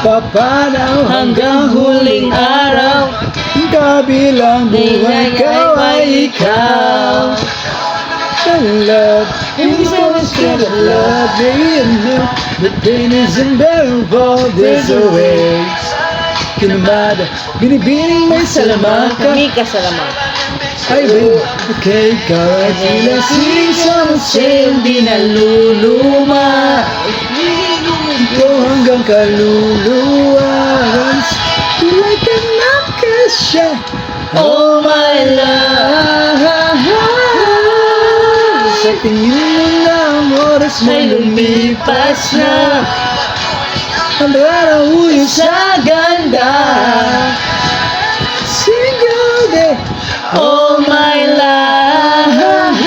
Papanaw Hanggang huling araw, kabilang buhay ko ay ikaw. And love is so much better love. You know the pain is unbearable. There's a way. Kinamada, binibining may salamat ka. kami kasalamat. Ay, babe, okay, ikaw ay tila siling sa museo. Di naluluma ito hanggang kaluluwa. Feel like a nakasya. Oh my love, sa tingin mo na ang oras mo lumipas na. Ang rarahuyo sa ganda. Single day. Oh my life.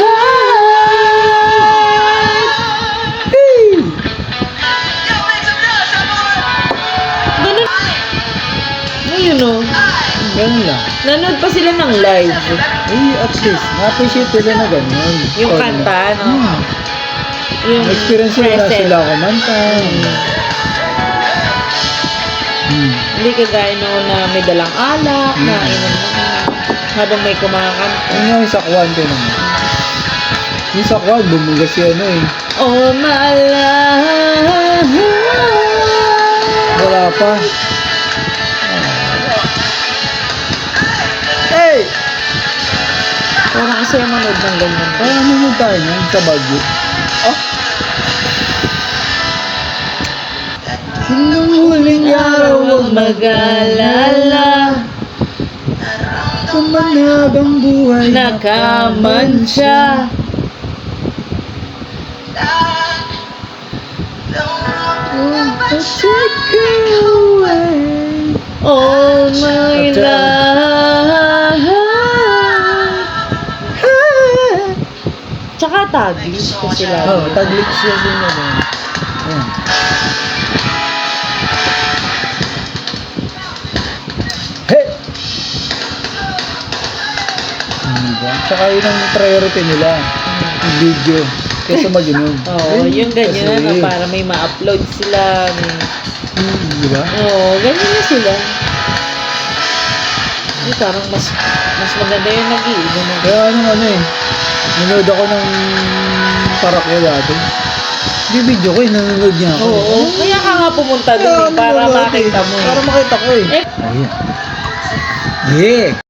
Hey! Ganun. Ngayon o. Ganun lang. Nanood pa sila ng live. Ay, at least, na-appreciate nila na ganun. Yung kanta, no? Yung Experience nila present. sila kumanta. Hindi kagaya noon na may dalang alak, na inom na habang may kumakanta. Ano yung sakwan ko naman? Yung sakwan, bumuga si ano eh. Oh my life. Wala pa. Hey! Parang kasi yung manood ng ganyan. Parang nanonood tayo niyan sa Baguio. Oh! Nung huling araw, huwag mag-alala, kumanhabang buhay nakamansya. Take away. Oh my life. Tsaka taglis ko sila. Oh, taglit siya din na din. Ayan. Hey! Diba? Tsaka yun ang priority nila. Yung video. Kaysa mag-inom. Oo, yung ganyan na Kasi, para may ma-upload sila. diba? Oo, ganyan na sila. Yung parang mas maganda yung nag-iinom. Kaya ano eh. Nanood ako ng Parakya dati. Di video ko eh. Nanonood niya ako. Oo, kaya ka nga pumunta Kaya doon para nanonood makita mo. Para makita ko eh. Eh, Ayan. Yeah.